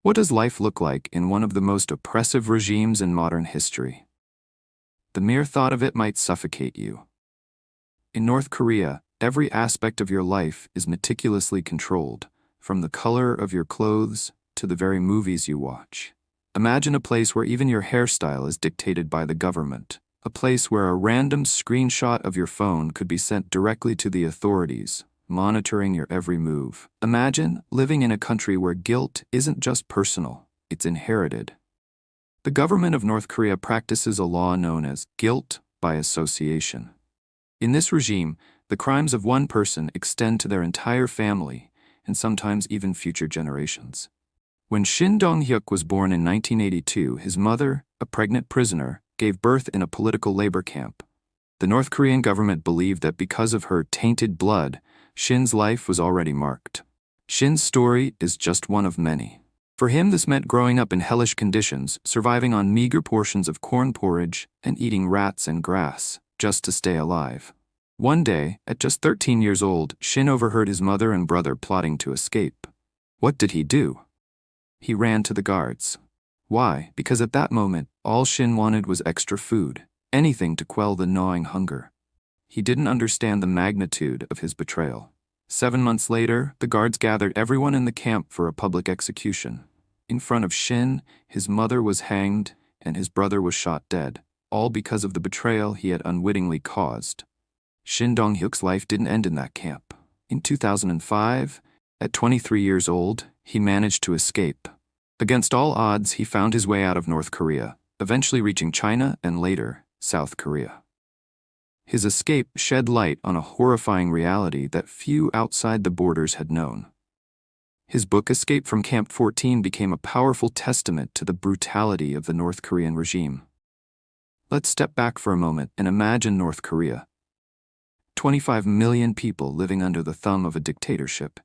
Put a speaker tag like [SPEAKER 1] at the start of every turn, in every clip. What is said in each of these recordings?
[SPEAKER 1] What does life look like in one of the most oppressive regimes in modern history? The mere thought of it might suffocate you. In North Korea, every aspect of your life is meticulously controlled, from the color of your clothes to the very movies you watch. Imagine a place where even your hairstyle is dictated by the government, a place where a random screenshot of your phone could be sent directly to the authorities, monitoring your every move. Imagine living in a country where guilt isn't just personal, it's inherited. The government of North Korea practices a law known as guilt by association. In this regime, the crimes of one person extend to their entire family and sometimes even future generations. When Shin Dong-hyuk was born in 1982, his mother, a pregnant prisoner, gave birth in a political labor camp. The North Korean government believed that because of her tainted blood, Shin's life was already marked. Shin's story is just one of many. For him, this meant growing up in hellish conditions, surviving on meager portions of corn porridge, and eating rats and grass, just to stay alive. One day, at just 13 years old, Shin overheard his mother and brother plotting to escape. What did he do? He ran to the guards. Why? Because at that moment, all Shin wanted was extra food, anything to quell the gnawing hunger. He didn't understand the magnitude of his betrayal. 7 months later, the guards gathered everyone in the camp for a public execution. In front of Shin, his mother was hanged and his brother was shot dead, all because of the betrayal he had unwittingly caused. Shin Dong-hyuk's life didn't end in that camp. In 2005, at 23 years old, he managed to escape. Against all odds, he found his way out of North Korea, eventually reaching China and later, South Korea. His escape shed light on a horrifying reality that few outside the borders had known. His book Escape from Camp 14 became a powerful testament to the brutality of the North Korean regime. Let's step back for a moment and imagine North Korea. 25 million people living under the thumb of a dictatorship,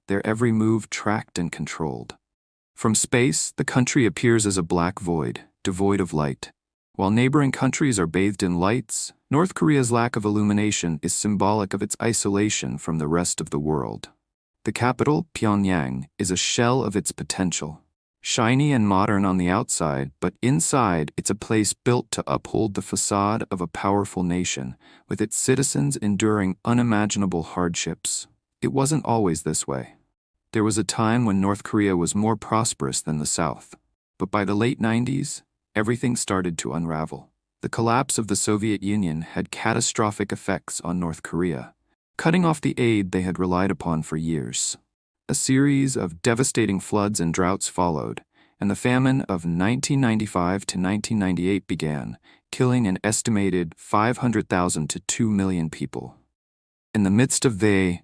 [SPEAKER 1] their every move tracked and controlled. From space, the country appears as a black void, devoid of light. While neighboring countries are bathed in lights, North Korea's lack of illumination is symbolic of its isolation from the rest of the world. The capital, Pyongyang, is a shell of its potential. Shiny and modern on the outside, but inside it's a place built to uphold the facade of a powerful nation, with its citizens enduring unimaginable hardships. It wasn't always this way. There was a time when North Korea was more prosperous than the South. But by the late 90s, everything started to unravel. The collapse of the Soviet Union had catastrophic effects on North Korea, cutting off the aid they had relied upon for years. A series of devastating floods and droughts followed, and the famine of 1995 to 1998 began, killing an estimated 500,000 to 2 million people. In the midst of the